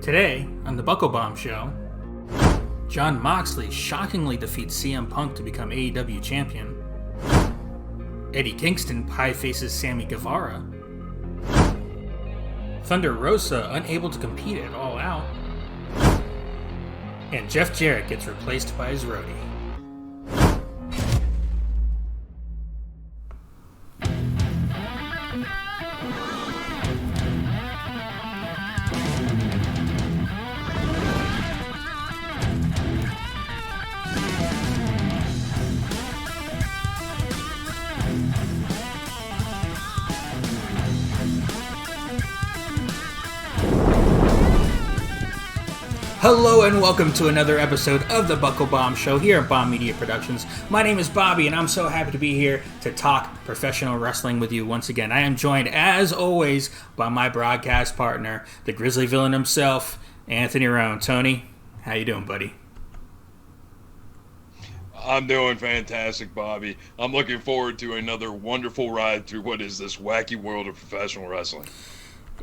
Today, on the Buckle Bomb Show, Jon Moxley shockingly defeats CM Punk to become AEW champion. Eddie Kingston pie-faces Sammy Guevara. Thunder Rosa unable to compete at All Out. And Jeff Jarrett gets replaced by his roadie. Hello and welcome to another episode of the Buckle Bomb Show here at Bomb Media Productions. My name is Bobby and I'm so happy to be here to talk professional wrestling with you once again. I am joined, as always, by my broadcast partner, the Grizzly Villain himself, Anthony Roan. Tony, how you doing, buddy? I'm doing fantastic, Bobby. I'm looking forward to another wonderful ride through what is this wacky world of professional wrestling.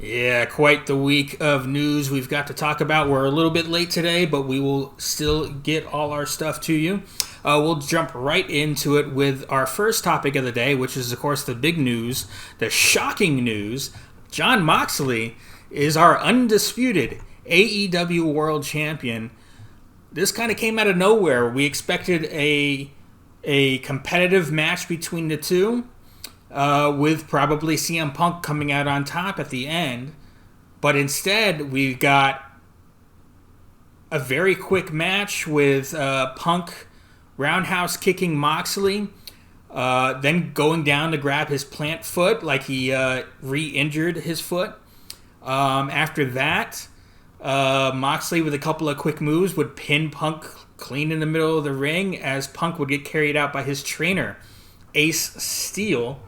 Yeah, quite the week of news we've got to talk about. We're a little bit late today, but we will still get all our stuff to you. We'll jump right into it with our first topic of the day, which is, of course, the big news, the shocking news. Jon Moxley is our undisputed AEW World Champion. This kind of came out of nowhere. We expected a competitive match between the two. With probably CM Punk coming out on top at the end. But instead, we got a very quick match with Punk roundhouse kicking Moxley, then going down to grab his plant foot like he re-injured his foot. After that, Moxley with a couple of quick moves would pin Punk clean in the middle of the ring as Punk would get carried out by his trainer, Ace Steel.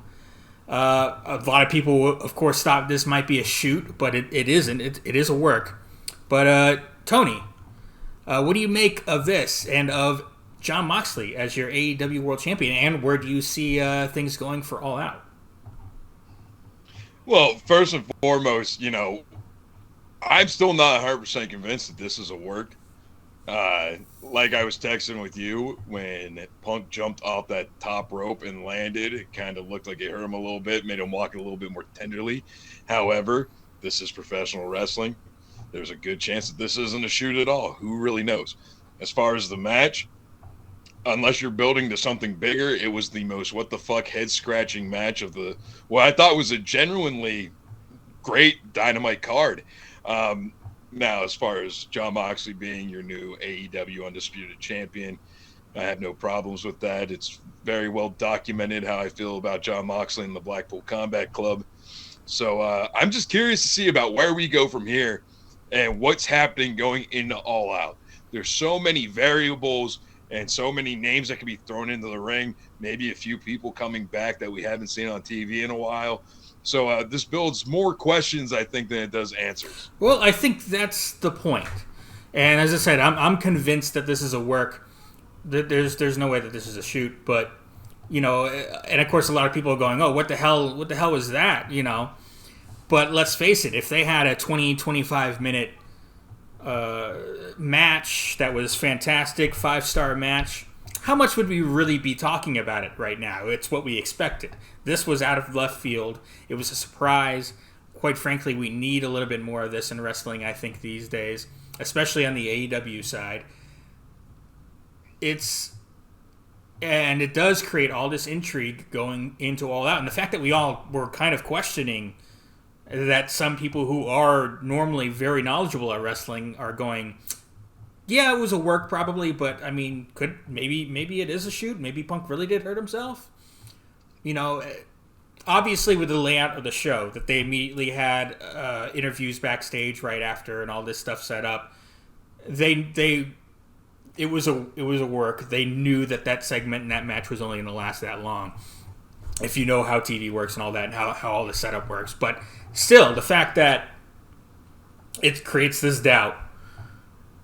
A lot of people, of course, thought this might be a shoot, but it isn't. It is a work. But, Tony, what do you make of this and of Jon Moxley as your AEW World Champion, and where do you see things going for All Out? Well, first and foremost, I'm still not 100% convinced that this is a work. Like I was texting with you, when Punk jumped off that top rope and landed, it kind of looked like it hurt him a little bit, made him walk a little bit more tenderly. However, this is professional wrestling. There's a good chance that this isn't a shoot at all. Who really knows? As far as the match, unless you're building to something bigger, it was the most what-the-fuck head-scratching match of what I thought was a genuinely great Dynamite card. Now, as far as Jon Moxley being your new AEW Undisputed Champion, I have no problems with that. It's very well documented how I feel about Jon Moxley and the Blackpool Combat Club. So I'm just curious to see about where we go from here and what's happening going into All Out. There's so many variables and so many names that can be thrown into the ring, maybe a few people coming back that we haven't seen on TV in a while. So this builds more questions, I think, than it does answers. Well, I think that's the point. And as I said, I'm convinced that this is a work. There's no way that this is a shoot. But, and of course a lot of people are going, oh, what the hell was that, But let's face it, if they had a 20-25 minute match that was fantastic, 5-star match, how much would we really be talking about it right now? It's what we expected. This was out of left field. It was a surprise. Quite frankly, we need a little bit more of this in wrestling, I think, these days, especially on the AEW side. And it does create all this intrigue going into All Out. And the fact that we all were kind of questioning that some people who are normally very knowledgeable at wrestling are going, yeah, it was a work probably, but I mean, maybe it is a shoot. Maybe Punk really did hurt himself. Obviously with the layout of the show, that they immediately had interviews backstage right after and all this stuff set up. It was a work. They knew that segment and that match was only going to last that long. If you know how TV works and all that, and how all the setup works, but still, the fact that it creates this doubt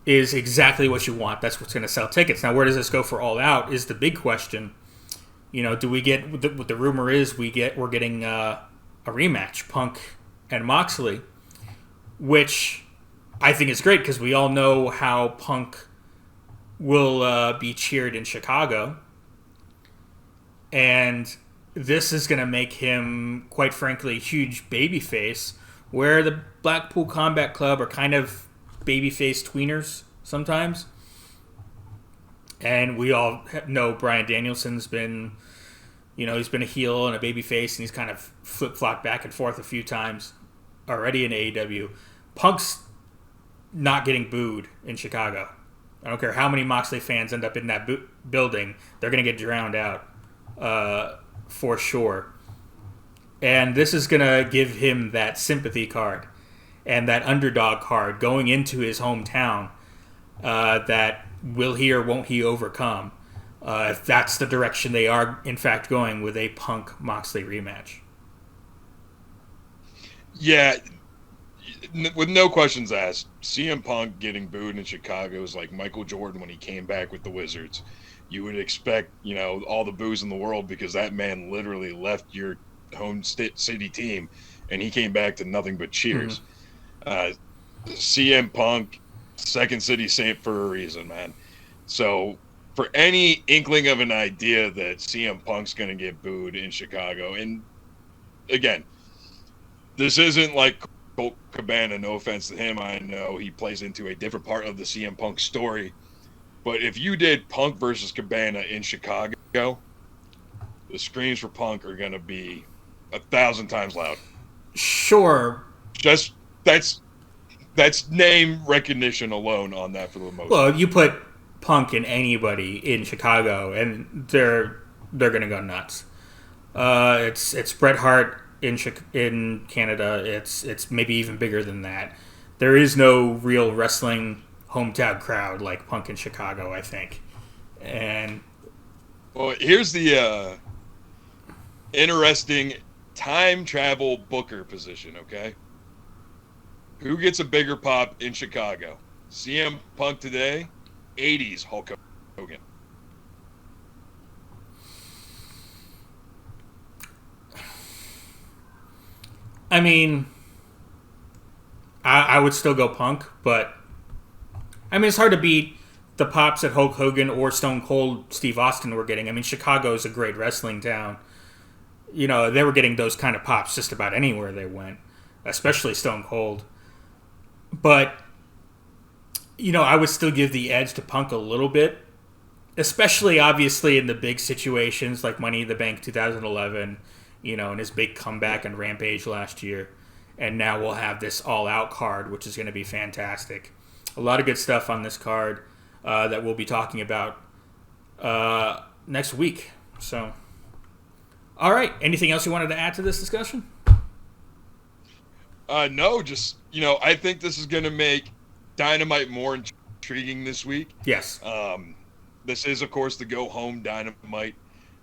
is exactly what you want. That's what's going to sell tickets. Now, where does this go for All Out is the big question. Do we get what the rumor is? We're getting a rematch, Punk and Moxley, which I think it's great because we all know how Punk will be cheered in Chicago. And this is going to make him, quite frankly, a huge babyface, where the Blackpool Combat Club are kind of babyface tweeners sometimes. And we all know Bryan Danielson's been, he's been a heel and a babyface, and he's kind of flip-flopped back and forth a few times already in AEW. Punk's not getting booed in Chicago. I don't care how many Moxley fans end up in that building, they're going to get drowned out for sure. And this is going to give him that sympathy card and that underdog card going into his hometown that will he or won't he overcome if that's the direction they are, in fact, going with a Punk-Moxley rematch. Yeah, with no questions asked, CM Punk getting booed in Chicago is like Michael Jordan when he came back with the Wizards. You would expect, all the boos in the world because that man literally left your home city team and he came back to nothing but cheers. CM Punk, Second City Saint for a reason, man. So for any inkling of an idea that CM Punk's going to get booed in Chicago, and again, this isn't like Colt Cabana, no offense to him. I know he plays into a different part of the CM Punk story. But if you did Punk versus Cabana in Chicago, the screams for Punk are going to be 1,000 times loud. Sure. Just that's name recognition alone on that for the most. Well, you put Punk in anybody in Chicago, and they're going to go nuts. It's Bret Hart in Canada. It's maybe even bigger than that. There is no real wrestling hometown crowd like Punk in Chicago, I think. And well, here's the interesting time travel booker position, okay? Who gets a bigger pop in Chicago? CM Punk today, 80s Hulk Hogan. I mean, I would still go Punk, but I mean, it's hard to beat the pops that Hulk Hogan or Stone Cold Steve Austin were getting. I mean, Chicago is a great wrestling town. They were getting those kind of pops just about anywhere they went, especially Stone Cold. But, I would still give the edge to Punk a little bit, especially obviously in the big situations like Money in the Bank 2011, and his big comeback and Rampage last year. And now we'll have this all-out card, which is going to be fantastic. A lot of good stuff on this card that we'll be talking about next week. So, all right. Anything else you wanted to add to this discussion? No, just, I think this is going to make Dynamite more intriguing this week. Yes. This is, of course, the go-home Dynamite.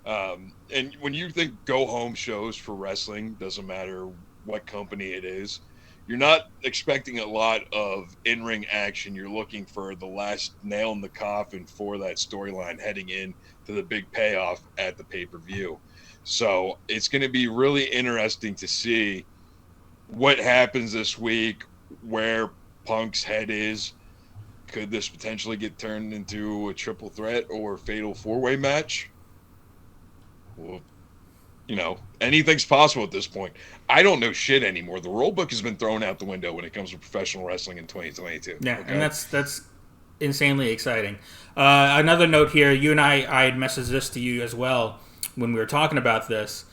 And when you think go-home shows for wrestling, doesn't matter what company it is, you're not expecting a lot of in-ring action. You're looking for the last nail in the coffin for that storyline heading in to the big payoff at the pay-per-view. So it's going to be really interesting to see what happens this week, where Punk's head is. Could this potentially get turned into a triple threat or fatal four-way match? Well, anything's possible at this point. I don't know shit anymore. The rule book has been thrown out the window when it comes to professional wrestling in 2022. Yeah, okay? And that's insanely exciting. Another note here, you and I had messaged this to you as well when we were talking about this.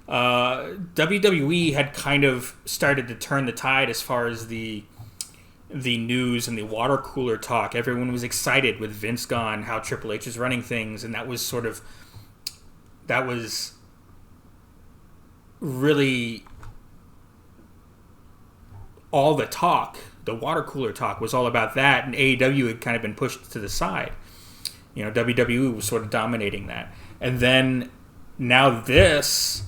WWE had kind of started to turn the tide as far as the news and the water cooler talk. Everyone was excited with Vince gone, how Triple H is running things, and that was really all the talk. The water cooler talk was all about that, and AEW had kind of been pushed to the side. WWE was sort of dominating that. And then now this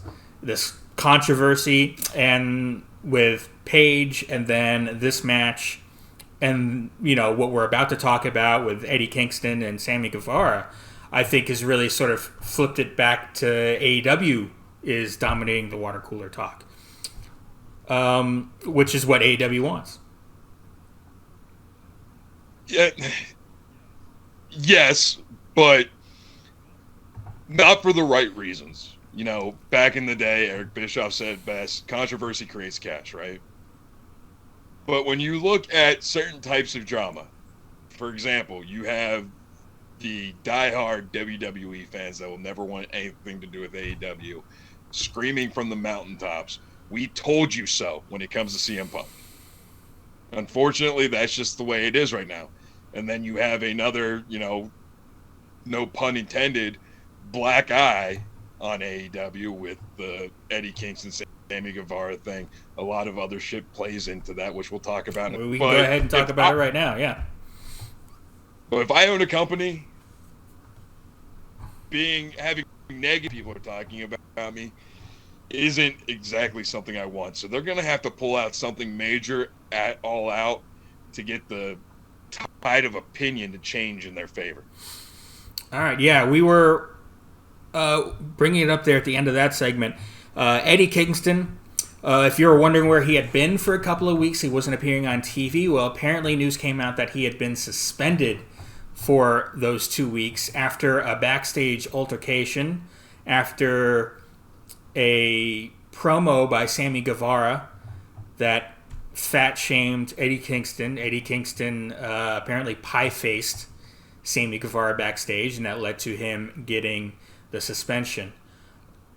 controversy, and with Paige, and then this match, and what we're about to talk about with Eddie Kingston and Sammy Guevara, I think has really sort of flipped it back to AEW is dominating the water cooler talk, which is what AEW wants. Yeah, yes, but not for the right reasons. Back in the day, Eric Bischoff said best, controversy creates cash, right? But when you look at certain types of drama, for example, you have the diehard WWE fans that will never want anything to do with AEW screaming from the mountaintops, "We told you so," when it comes to CM Punk. Unfortunately, that's just the way it is right now. And then you have another, no pun intended, black eye on AEW with the Eddie Kingston, Sammy Guevara thing. A lot of other shit plays into that, which we'll talk about. We can go ahead and talk about it right now, yeah. But if I own a company, having negative people are talking about me isn't exactly something I want. So they're going to have to pull out something major at All Out to get the tide of opinion to change in their favor. All right, yeah, we were bringing it up there at the end of that segment. Eddie Kingston, if you were wondering where he had been for a couple of weeks, he wasn't appearing on TV. Well, apparently news came out that he had been suspended for those 2 weeks after a backstage altercation, after a promo by Sammy Guevara that fat-shamed Eddie Kingston. Eddie Kingston apparently pie-faced Sammy Guevara backstage, and that led to him getting the suspension.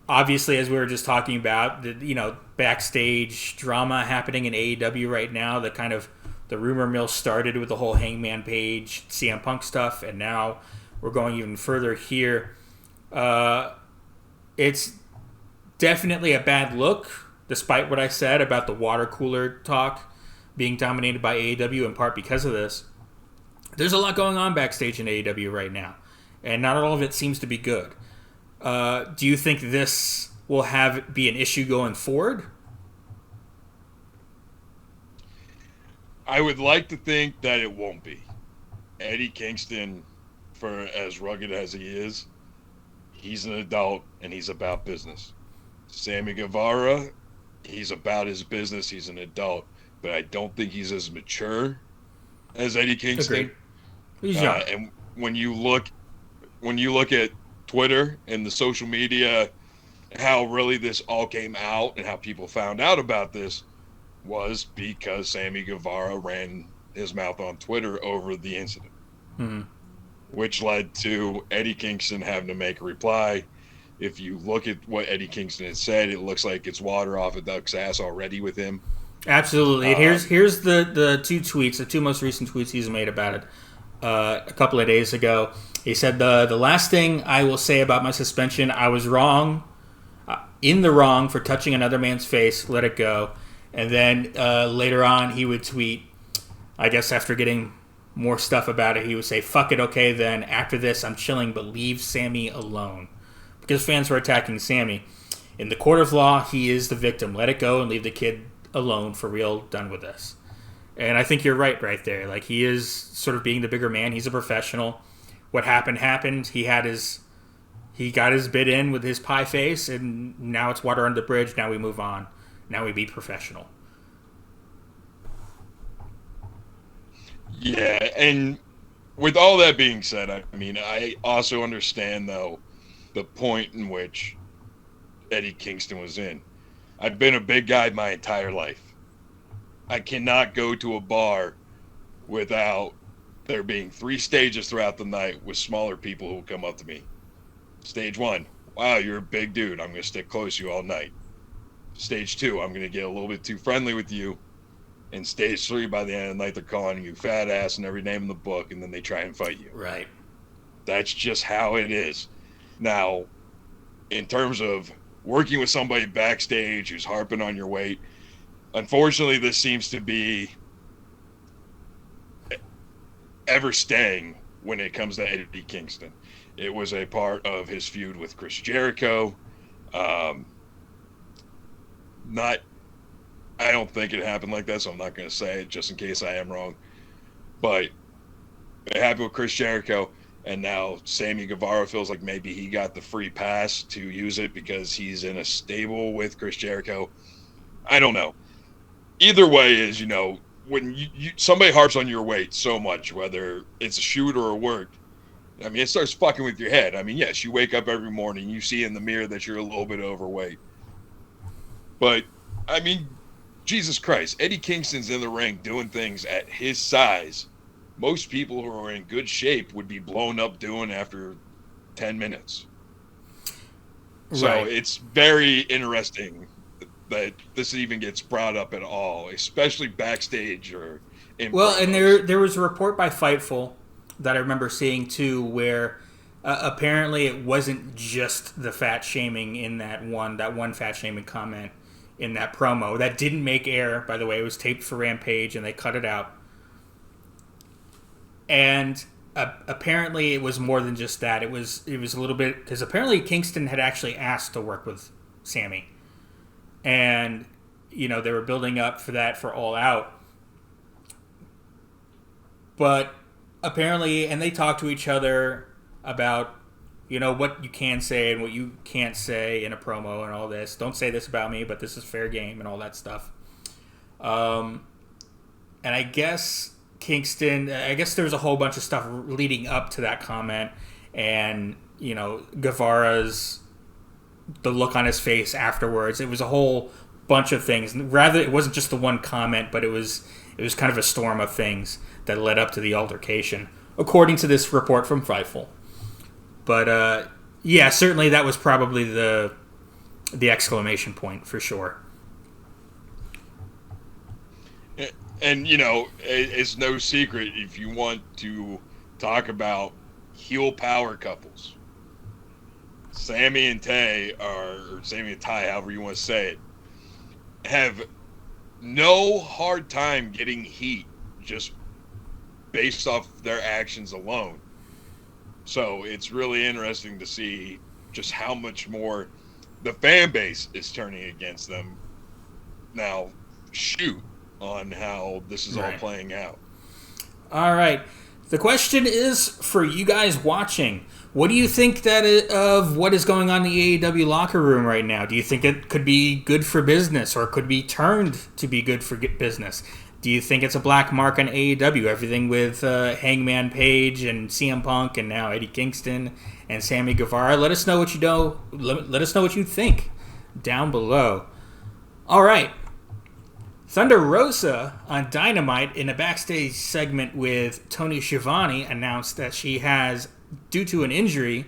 Obviously, as we were just talking about, the backstage drama happening in AEW right now, the rumor mill started with the whole Hangman Page, CM Punk stuff, and now we're going even further here. It's definitely a bad look, despite what I said about the water cooler talk being dominated by AEW, in part because of this. There's a lot going on backstage in AEW right now, and not all of it seems to be good. Do you think this will be an issue going forward? I would like to think that it won't be. Eddie Kingston, for as rugged as he is, he's an adult and he's about business. Sammy Guevara, he's about his business. He's an adult, but I don't think he's as mature as Eddie Kingston. Agreed. He's young. And when you look at Twitter and the social media, how really this all came out and how people found out about this was because Sammy Guevara ran his mouth on Twitter over the incident, which led to Eddie Kingston having to make a reply. If you look at what Eddie Kingston had said, it looks like it's water off a duck's ass already with him. Absolutely. Here's the two tweets, the two most recent tweets he's made about it. A couple of days ago, he said the last thing I will say about my suspension, I was wrong, in the wrong for touching another man's face. Let it go. And then later on, he would tweet, I guess after getting more stuff about it, he would say, "Fuck it, okay then. After this, I'm chilling, but leave Sammy alone," because fans were attacking Sammy. In the court of law, he is the victim. Let it go and leave the kid alone for real. Done with this. And I think you're right there. Like, he is sort of being the bigger man. He's a professional. What happened. He got his bid in with his pie face, and now it's water under the bridge. Now we move on. Now we be professional. Yeah, and with all that being said, I mean, I also understand, though, the point in which Eddie Kingston was in. I've been a big guy my entire life. I cannot go to a bar without there being 3 stages throughout the night with smaller people who will come up to me. Stage 1, wow, you're a big dude. I'm going to stick close to you all night. Stage 2, I'm going to get a little bit too friendly with you. And stage 3, by the end of the night, they're calling you fat ass and every name in the book, and then they try and fight you. Right. That's just how it is. Now, in terms of working with somebody backstage who's harping on your weight, unfortunately, this seems to be ever staying when it comes to Eddie Kingston. It was a part of his feud with Chris Jericho. I don't think it happened like that, so I'm not going to say it just in case I am wrong. But it happened with Chris Jericho, and now Sammy Guevara feels like maybe he got the free pass to use it because he's in a stable with Chris Jericho. I don't know. Either way is, when somebody harps on your weight so much, whether it's a shoot or a work, I mean, it starts fucking with your head. I mean, yes, you wake up every morning, you see in the mirror that you're a little bit overweight. But, I mean, Jesus Christ, Eddie Kingston's in the ring doing things at his size. Most people who are in good shape would be blown up doing after 10 minutes. So it's very interesting that this even gets brought up at all, especially backstage or in promos. And there was a report by Fightful that I remember seeing too, where apparently it wasn't just the fat shaming in that one fat shaming comment in that promo that didn't make air. By the way, it was taped for Rampage and they cut it out. And apparently it was more than just that. It was a little bit, because apparently Kingston had actually asked to work with Sammy, and they were building up for that for All Out. But apparently, and they talked to each other about what you can say and what you can't say in a promo and all this. Don't say this about me, but this is fair game and all that stuff. And I guess Kingston, there was a whole bunch of stuff leading up to that comment, and Guevara's, the look on his face afterwards. It was a whole bunch of things. Rather, it wasn't just the one comment, but it was kind of a storm of things that led up to the altercation, according to this report from Fightful. But yeah, certainly that was probably the exclamation point for sure. And, it's no secret if you want to talk about heel power couples. Sammy and Tay, or Sammy and Ty, however you want to say it, have no hard time getting heat just based off their actions alone. So it's really interesting to see just how much more the fan base is turning against them. Now, shoot on how this is all playing out. All right. The question is for you guys watching. What do you think of what is going on in the AEW locker room right now? Do you think it could be good for business, or could be turned to be good for business? Do you think it's a black mark on AEW? Everything with Hangman Page and CM Punk and now Eddie Kingston and Sammy Guevara. Let us know what you know. Let us know what you think down below. All right. Thunder Rosa on Dynamite in a backstage segment with Tony Schiavone announced that she has, due to an injury,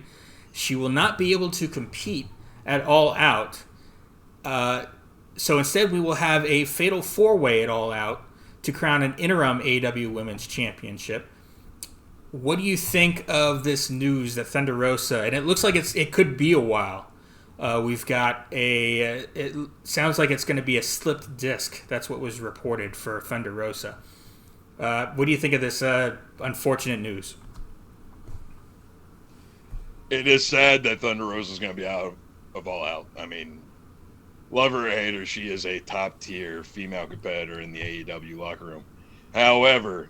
she will not be able to compete at All Out. So instead we will have a fatal four-way at All Out to crown an interim AEW Women's Championship. What do you think of this news that Thunder Rosa, and it looks like it could be a while. We've got it sounds like it's going to be a slipped disc. That's what was reported for Thunder Rosa. What do you think of this unfortunate news? It is sad that Thunder Rosa is going to be out of All Out. I mean, love her or hate her, she is a top-tier female competitor in the AEW locker room. However,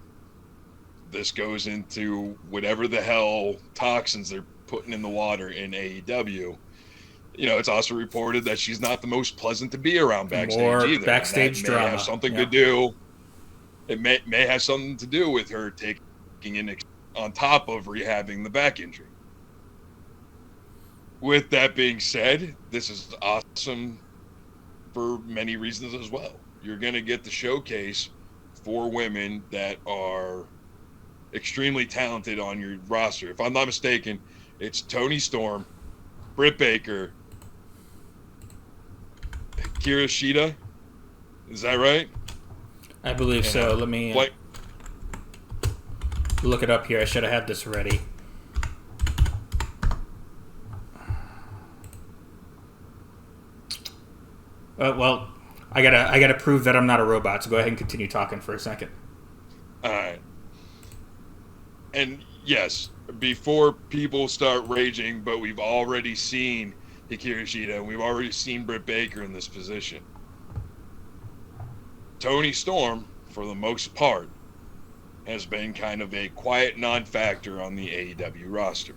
this goes into whatever the hell toxins they're putting in the water in AEW. It's also reported that she's not the most pleasant to be around backstage either. Backstage drama. May have something to do. It may have something to do with her taking in on top of rehabbing the back injury. With that being said, this is awesome for many reasons as well. You're going to get the showcase for women that are extremely talented on your roster. If I'm not mistaken, it's Toni Storm, Britt Baker, Kira Shida. Is that right? I believe so. Let me look it up here. I should have had this ready. Well, I gotta prove that I'm not a robot. So go ahead and continue talking for a second. All right. And yes, before people start raging, but we've already seen Hikaru Shida and we've already seen Britt Baker in this position. Toni Storm, for the most part, has been kind of a quiet non-factor on the AEW roster.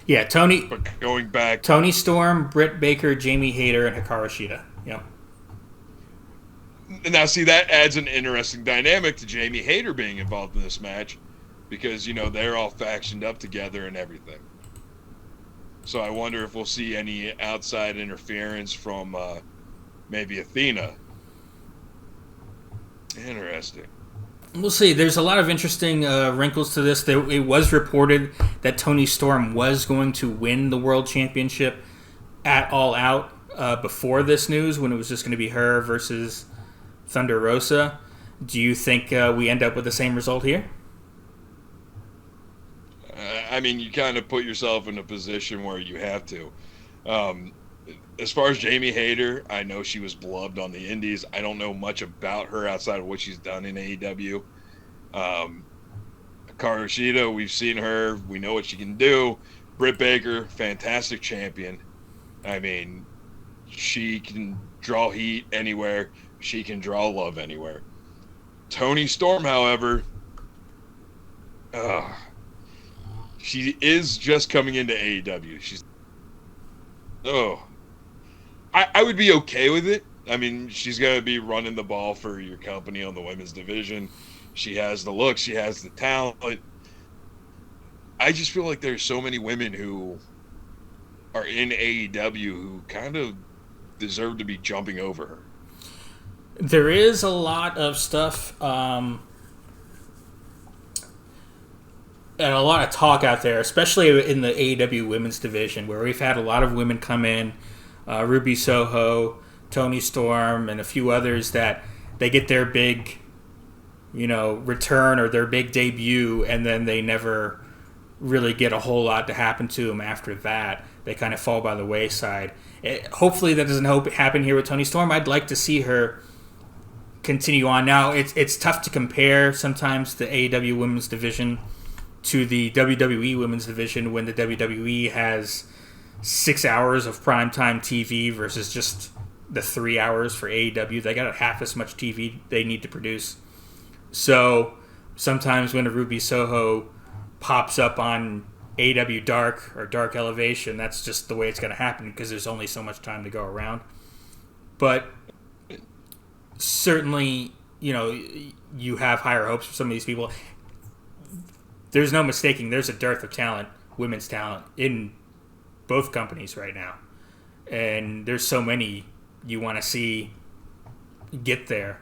Yeah, Tony. But going back, Toni Storm, Britt Baker, Jamie Hayter, and Hikaru Shida. Yep. Now, see, that adds an interesting dynamic to Jamie Hayter being involved in this match because, they're all factioned up together and everything. So I wonder if we'll see any outside interference from maybe Athena. Interesting. We'll see. There's a lot of interesting wrinkles to this. It was reported that Toni Storm was going to win the World Championship at All Out before this news, when it was just going to be her versus Thunder Rosa. Do you think we end up with the same result here? I mean, you kind of put yourself in a position where you have to. As far as Jamie Hayter, I know she was beloved on the Indies. I don't know much about her outside of what she's done in AEW. Hikaru Shida, we've seen her. We know what she can do. Britt Baker, fantastic champion. I mean, she can draw heat anywhere. She can draw love anywhere. Toni Storm, however, she is just coming into AEW. I would be okay with it. I mean, she's going to be running the ball for your company on the women's division. She has the look. She has the talent. I just feel like there's so many women who are in AEW who kind of deserve to be jumping over her. There is a lot of stuff and a lot of talk out there, especially in the AEW women's division, where we've had a lot of women come in, Ruby Soho, Toni Storm, and a few others that they get their big, return or their big debut, and then they never really get a whole lot to happen to them after that. They kind of fall by the wayside. Hopefully that doesn't happen here with Toni Storm. I'd like to see her continue on. Now, it's tough to compare sometimes the AEW women's division to the WWE women's division when the WWE has 6 hours of primetime TV versus just the 3 hours for AEW. They got half as much TV they need to produce. So sometimes when a Ruby Soho pops up on AEW Dark or Dark Elevation, that's just the way it's going to happen because there's only so much time to go around. But certainly, you have higher hopes for some of these people. There's no mistaking there's a dearth of talent, women's talent, in both companies right now. And there's so many you want to see get there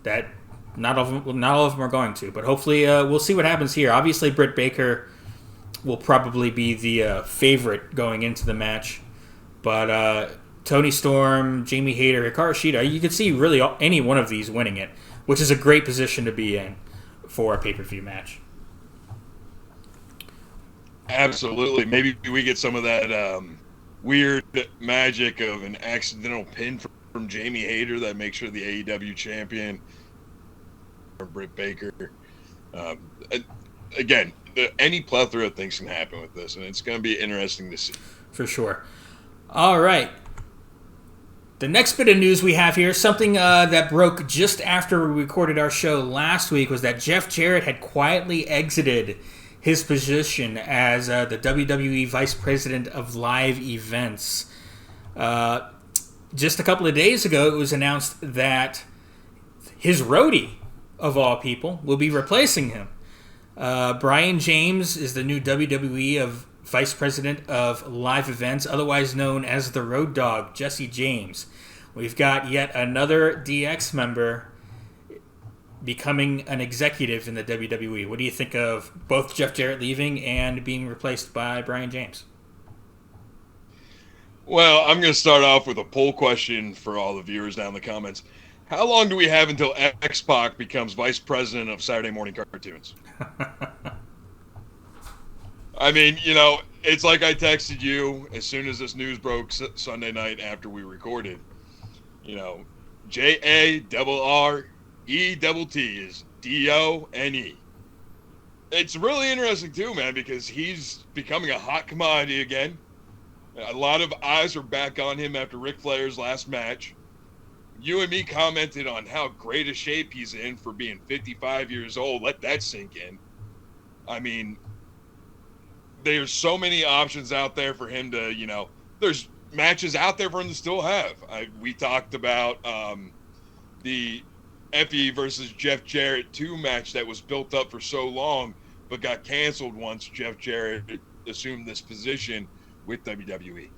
that not all of them are going to. But hopefully we'll see what happens here. Obviously, Britt Baker will probably be the favorite going into the match. But Toni Storm, Jamie Hayter, Hikaru Shida, you could see really any one of these winning it, which is a great position to be in for a pay-per-view match. Absolutely. Maybe we get some of that weird magic of an accidental pin from Jamie Hayter that makes her the AEW champion. Or Britt Baker. Again, any plethora of things can happen with this, and it's going to be interesting to see. For sure. All right. The next bit of news we have here, something that broke just after we recorded our show last week, was that Jeff Jarrett had quietly exited his position as the WWE Vice President of Live Events. Just a couple of days ago, it was announced that his roadie, of all people, will be replacing him. Brian James is the new WWE Vice President of Live Events, otherwise known as the Road Dogg, Jesse James. We've got yet another DX member becoming an executive in the WWE. What do you think of both Jeff Jarrett leaving and being replaced by Brian James? Well, I'm going to start off with a poll question for all the viewers down in the comments. How long do we have until X-Pac becomes Vice President of Saturday Morning Cartoons? I mean, it's like I texted you as soon as this news broke Sunday night after we recorded. JARRETT is DONE. It's really interesting too, man, because he's becoming a hot commodity again. A lot of eyes are back on him after Ric Flair's last match. You and me commented on how great a shape he's in for being 55 years old. Let that sink in. I mean, there's so many options out there for him to, there's matches out there for him to still have. We talked about the Effie versus Jeff Jarrett 2 match that was built up for so long, but got canceled once Jeff Jarrett assumed this position with WWE.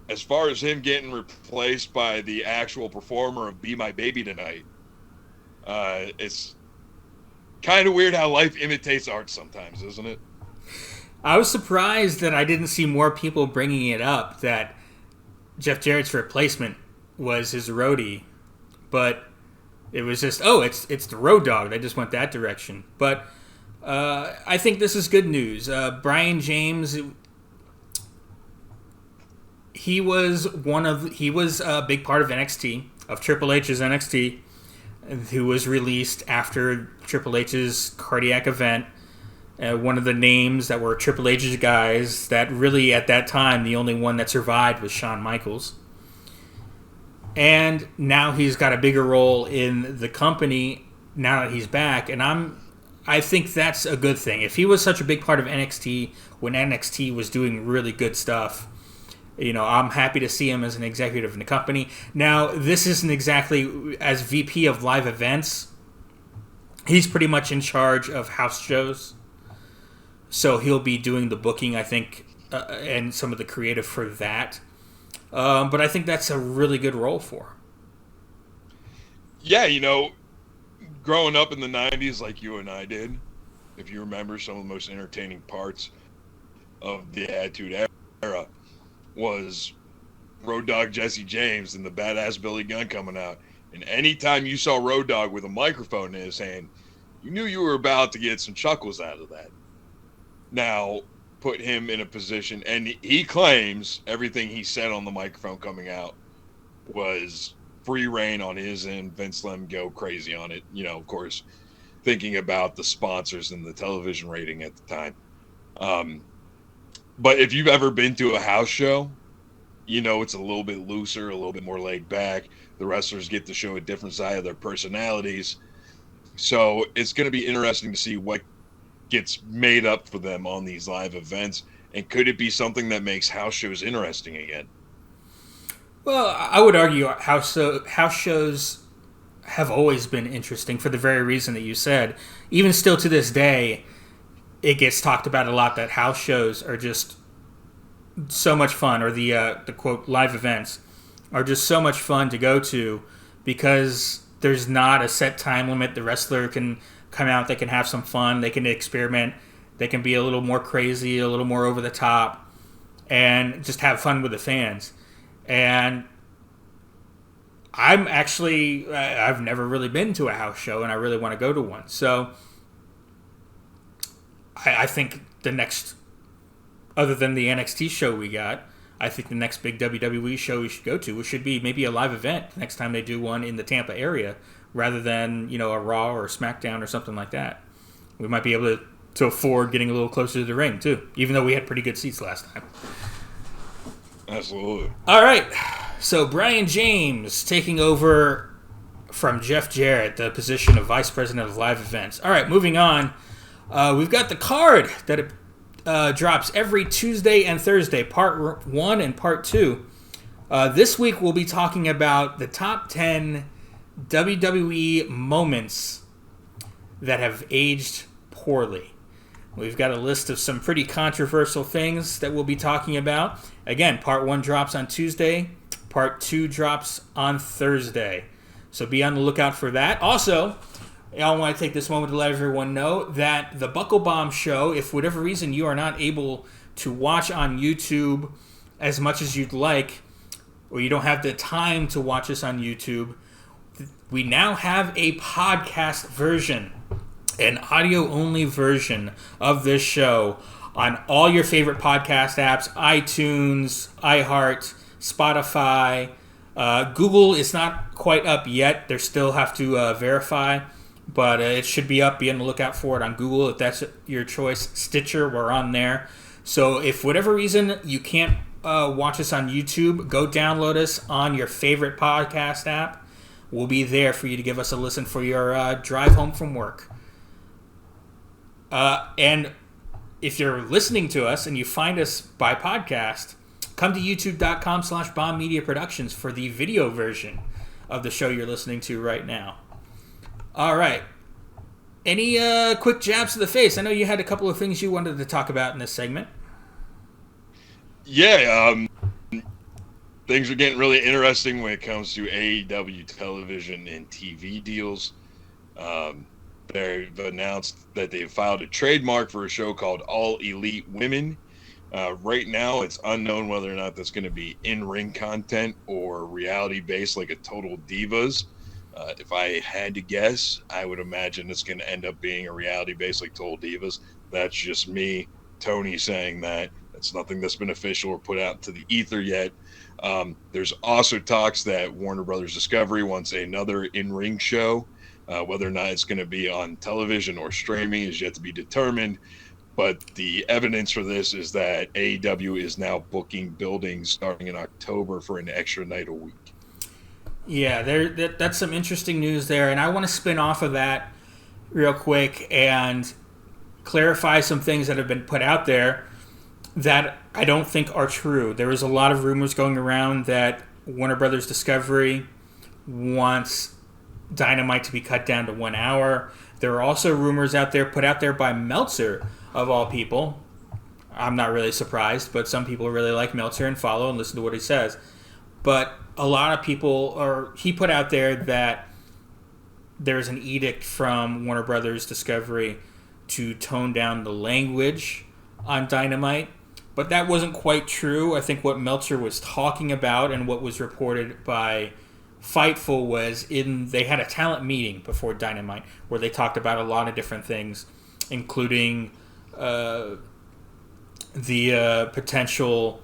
As far as him getting replaced by the actual performer of Be My Baby Tonight, it's kind of weird how life imitates art sometimes, isn't it? I was surprised that I didn't see more people bringing it up, that Jeff Jarrett's replacement was his roadie. But it was just, it's the Road Dogg. They just went that direction. But I think this is good news. Brian James, he was a big part of NXT, of Triple H's NXT, who was released after Triple H's cardiac event. One of the names that were Triple H's guys, that really at that time the only one that survived was Shawn Michaels. And now he's got a bigger role in the company now that he's back, and I think that's a good thing. If he was such a big part of NXT when NXT was doing really good stuff, I'm happy to see him as an executive in the company. Now, this isn't exactly as VP of live events. He's pretty much in charge of house shows. So he'll be doing the booking, I think, and some of the creative for that. But I think that's a really good role for him. Yeah, growing up in the 90s like you and I did, if you remember, some of the most entertaining parts of the Attitude Era was Road Dogg Jesse James and the badass Billy Gunn coming out. And anytime you saw Road Dogg with a microphone in his hand, you knew you were about to get some chuckles out of that. Now, put him in a position, and he claims everything he said on the microphone coming out was free reign on his end. Vince let him go crazy on it. Of course, thinking about the sponsors and the television rating at the time. But if you've ever been to a house show, it's a little bit looser, a little bit more laid back. The wrestlers get to show a different side of their personalities. So it's going to be interesting to see what gets made up for them on these live events, and could it be something that makes house shows interesting again? Well, I would argue house shows have always been interesting for the very reason that you said. Even still to this day, it gets talked about a lot that house shows are just so much fun, or the quote live events are just so much fun to go to because there's not a set time limit. The wrestler can come out, they can have some fun, they can experiment, they can be a little more crazy, a little more over the top, and just have fun with the fans. And I've never really been to a house show, and I really want to go to one. So I think the next, other than the NXT show we got, I think the next big WWE show we should go to should be maybe a live event next time they do one in the Tampa area, rather than, a Raw or a SmackDown or something like that. We might be able to afford getting a little closer to the ring, too, even though we had pretty good seats last time. Absolutely. All right. So Brian James taking over from Jeff Jarrett, the position of Vice President of Live Events. All right, moving on. We've got the card that drops every Tuesday and Thursday, Part 1 and Part 2. This week we'll be talking about the top 10 WWE moments that have aged poorly. We've got a list of some pretty controversial things that we'll be talking about. Again, Part 1 drops on Tuesday. Part 2 drops on Thursday. So be on the lookout for that. Also, I want to take this moment to let everyone know that the Buckle Bomb show, if for whatever reason you are not able to watch on YouTube as much as you'd like, or you don't have the time to watch us on YouTube, we now have a podcast version, an audio-only version of this show on all your favorite podcast apps, iTunes, iHeart, Spotify. Google is not quite up yet. They still have to verify, but it should be up. Be on the lookout for it on Google if that's your choice. Stitcher, we're on there. So if for whatever reason you can't watch us on YouTube, go download us on your favorite podcast app. We'll be there for you to give us a listen for your drive home from work. And if you're listening to us and you find us by podcast, come to youtube.com/bombmediaproductions for the video version of the show you're listening to right now. All right. Any quick jabs to the face? I know you had a couple of things you wanted to talk about in this segment. Yeah, things are getting really interesting when it comes to AEW television and TV deals. They've announced that they've filed a trademark for a show called All Elite Women. Right now, it's unknown whether or not that's going to be in-ring content or reality-based like a Total Divas. If I had to guess, I would imagine it's going to end up being a reality-based like Total Divas. That's just me, Tony, saying that. It's nothing that's been official or put out to the ether yet. There's also talks that Warner Brothers Discovery wants another in-ring show. Whether or not it's going to be on television or streaming is yet to be determined. But the evidence for this is that AEW is now booking buildings starting in October for an extra night a week. Yeah, that's some interesting news there. And I want to spin off of that real quick and clarify some things that have been put out there that I don't think are true. There was a lot of rumors going around that Warner Brothers Discovery wants Dynamite to be cut down to 1 hour. There are also rumors out there, put out there by Meltzer, of all people. I'm not really surprised, but some people really like Meltzer and follow and listen to what he says. But a lot of people, he put out there that there's an edict from Warner Brothers Discovery to tone down the language on Dynamite. But that wasn't quite true. I think what Meltzer was talking about and what was reported by Fightful was they had a talent meeting before Dynamite where they talked about a lot of different things, including the potential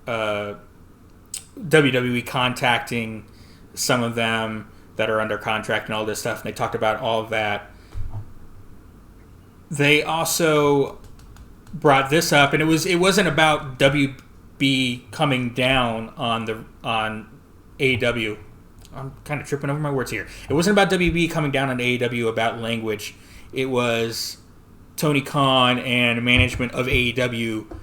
WWE contacting some of them that are under contract and all this stuff. And they talked about all of that. They also brought this up, and it wasn't about WB coming down on AEW. I'm kind of tripping over my words here. It wasn't about WB coming down on AEW about language. It was Tony Khan and management of AEW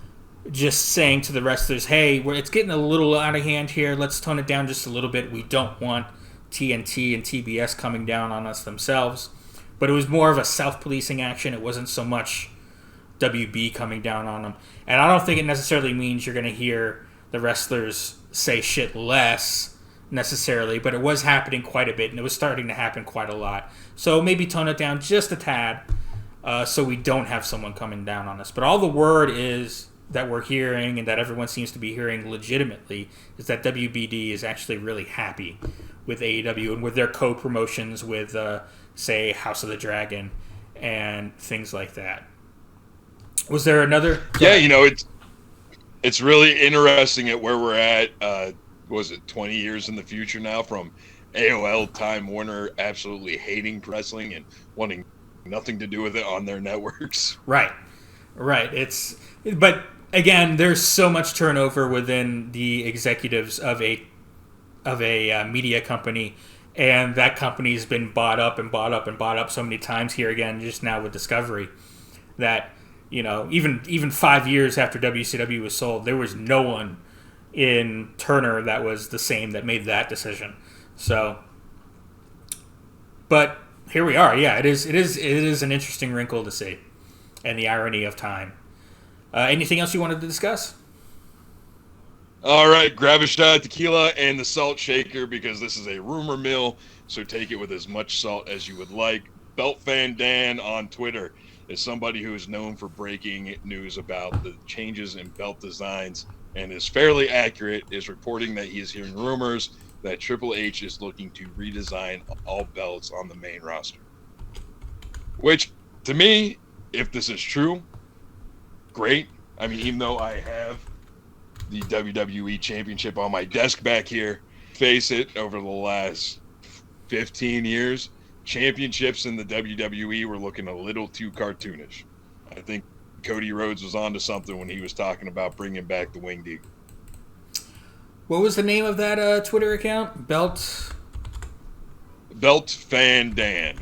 just saying to the wrestlers, hey, it's getting a little out of hand here. Let's tone it down just a little bit. We don't want TNT and TBS coming down on us themselves. But it was more of a self-policing action. It wasn't so much WB coming down on them. And I don't think it necessarily means you're going to hear the wrestlers say shit less necessarily, but it was happening quite a bit, and it was starting to happen quite a lot. So maybe tone it down just a tad so we don't have someone coming down on us. But all the word is that we're hearing and that everyone seems to be hearing legitimately is that WBD is actually really happy with AEW and with their co-promotions with, say, House of the Dragon and things like that. Was there another? Yeah, it's really interesting at where we're at. Was it 20 years in the future now from AOL Time Warner absolutely hating wrestling and wanting nothing to do with it on their networks? Right. But again, there's so much turnover within the executives of a media company, and that company's been bought up so many times here again just now with Discovery that even 5 years after WCW was sold, there was no one in Turner that was the same that made that decision. So, but here we are. Yeah, it is an interesting wrinkle to see, and the irony of time. Anything else you wanted to discuss? All right, grab a shot of tequila and the salt shaker because this is a rumor mill, so take it with as much salt as you would like. Belt Fan Dan on Twitter is somebody who is known for breaking news about the changes in belt designs and is fairly accurate, is reporting that he is hearing rumors that Triple H is looking to redesign all belts on the main roster. Which, to me, if this is true, great. I mean, even though I have the WWE Championship on my desk back here, face it, over the last 15 years, championships in the WWE were looking a little too cartoonish. I think Cody Rhodes was onto something when he was talking about bringing back the Winged Eagle. What was the name of that Twitter account? Belt Fan Dan.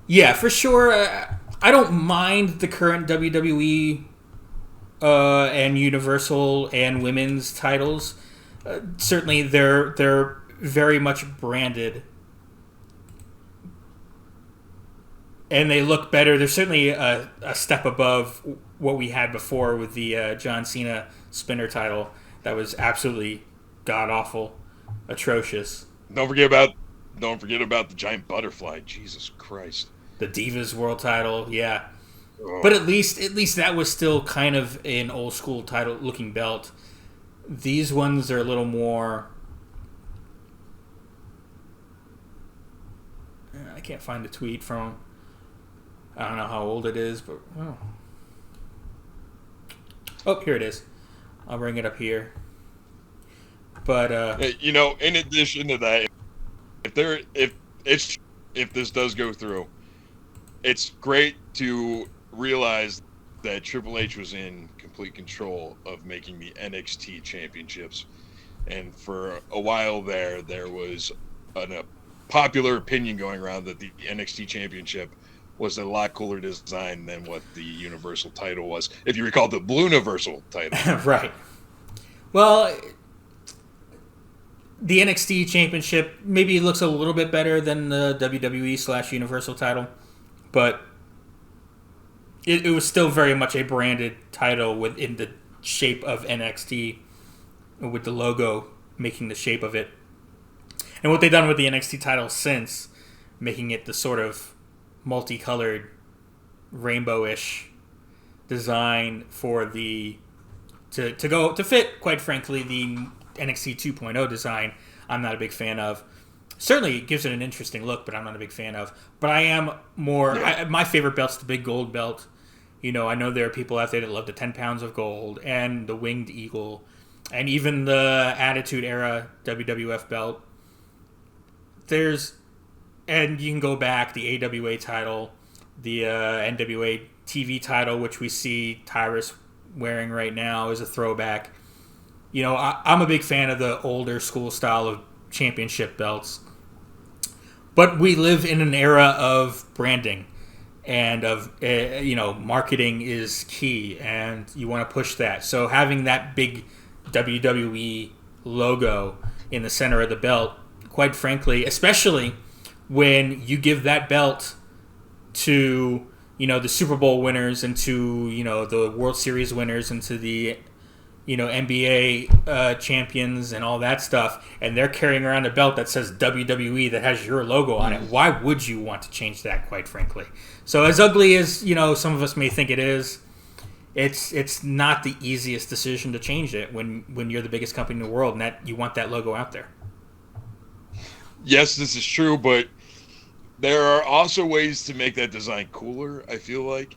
Yeah, for sure. I don't mind the current WWE and Universal and women's titles. Certainly, they're very much branded, and they look better. They're certainly a step above what we had before with the John Cena spinner title. That was absolutely god awful, atrocious. Don't forget about the giant butterfly. Jesus Christ. The Divas World title, yeah. Ugh. But at least that was still kind of an old school title looking belt. These ones are a little more. I can't find the tweet from. I don't know how old it is, but oh, here it is. I'll bring it up here. But in addition to that, if this does go through, it's great to realize that Triple H was in complete control of making the NXT championships, and for a while there was a popular opinion going around that the NXT championship was a lot cooler design than what the Universal title was. If you recall, the Blue Universal title, right? Well, the NXT championship maybe looks a little bit better than the WWE / Universal title, but it was still very much a branded title within the shape of NXT, with the logo making the shape of it. And what they've done with the NXT title since, making it the sort of multicolored, rainbowish design for the to fit, quite frankly, the NXT 2.0 design, I'm not a big fan of. Certainly, it gives it an interesting look, but I'm not a big fan of. But I am more... Yeah. My favorite belt's the big gold belt. I know there are people out there that love the 10 pounds of gold and the winged eagle and even the Attitude Era WWF belt. And you can go back, the AWA title, the NWA TV title, which we see Tyrus wearing right now, is a throwback. I'm a big fan of the older school style of championship belts. But we live in an era of branding and of, marketing is key, and you want to push that. So having that big WWE logo in the center of the belt, quite frankly, especially when you give that belt to, the Super Bowl winners and to, the World Series winners and to the NBA champions and all that stuff, and they're carrying around a belt that says WWE that has your logo on it. Why would you want to change that, quite frankly? So as ugly as, some of us may think it is, it's not the easiest decision to change it when you're the biggest company in the world and that you want that logo out there. Yes, this is true, but there are also ways to make that design cooler, I feel like.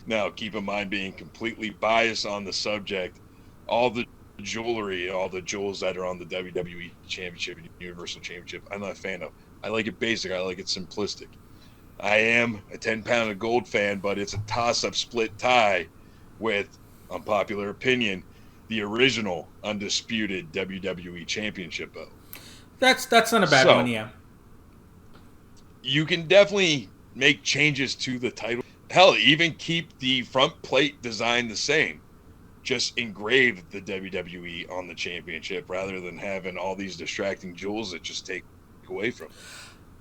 Now, keep in mind, being completely biased on the subject, all the jewelry, all the jewels that are on the WWE Championship and Universal Championship, I'm not a fan of. I like it basic. I like it simplistic. I am a 10-pound of gold fan, but it's a toss-up split tie with, unpopular opinion, the original undisputed WWE Championship belt. That's not a bad one, yeah. You can definitely make changes to the title. Hell, even keep the front plate design the same. Just engrave the WWE on the championship rather than having all these distracting jewels that just take away from it.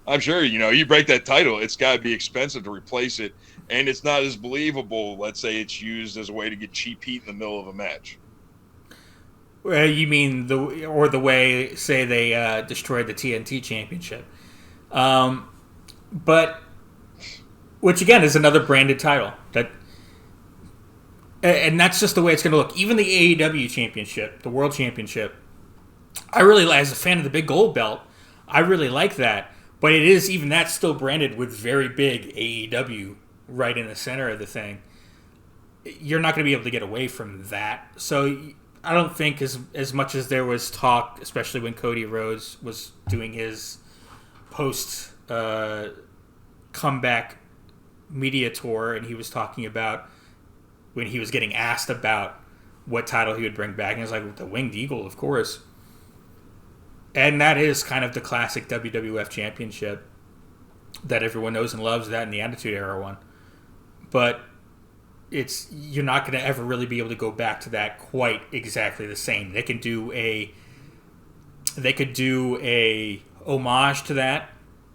I'm sure, you break that title, it's got to be expensive to replace it, and it's not as believable, let's say it's used as a way to get cheap heat in the middle of a match. You mean the way, say, they destroyed the TNT championship. But, which again is another branded title. And that's just the way it's going to look. Even the AEW championship, the world championship, I really like, as a fan of the big gold belt, I really like that. But it is, even that's still branded with very big AEW right in the center of the thing. You're not going to be able to get away from that. So I don't think as much as there was talk, especially when Cody Rhodes was doing his post comeback media tour, and he was talking about when he was getting asked about what title he would bring back, and he was like, the Winged Eagle, of course. And that is kind of the classic WWF championship that everyone knows and loves, that and the Attitude Era one. But you're not going to ever really be able to go back to that quite exactly the same. They could do a homage to that,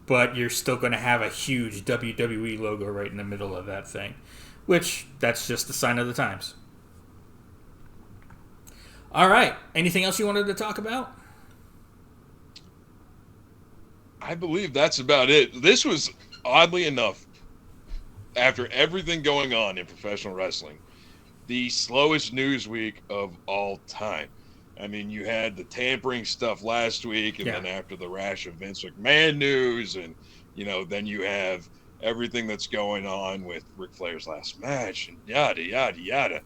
but you're still going to have a huge WWE logo right in the middle of that thing, which that's just the sign of the times. All right. Anything else you wanted to talk about? I believe that's about it. This was, oddly enough, after everything going on in professional wrestling, the slowest news week of all time. I mean, you had the tampering stuff last week, and then after the rash of Vince McMahon news, and, then you have everything that's going on with Ric Flair's last match, and yada, yada, yada.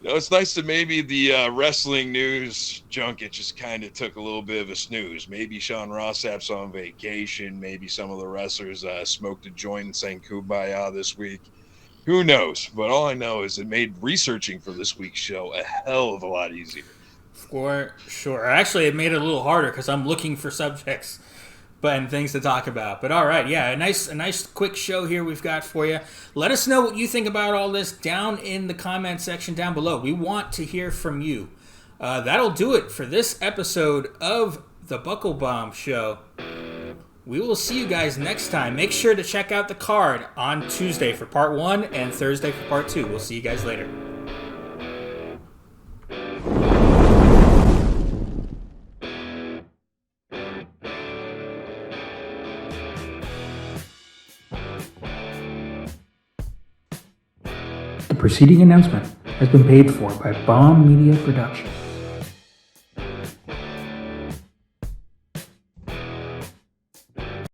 It's nice that maybe the wrestling news junket just kind of took a little bit of a snooze. Maybe Sean Rossap's on vacation. Maybe some of the wrestlers smoked a joint and sang Kumbaya this week. Who knows? But all I know is it made researching for this week's show a hell of a lot easier. For sure. Actually, it made it a little harder because I'm looking for subjects and things to talk about. But all right, yeah, a nice quick show here we've got for you. Let us know what you think about all this down in the comment section down below. We want to hear from you. That'll do it for this episode of the Buckle Bomb Show. We will see you guys next time. Make sure to check out the card on Tuesday for part 1 and Thursday for part 2. We'll see you guys later. The preceding announcement has been paid for by Bomb Media Production.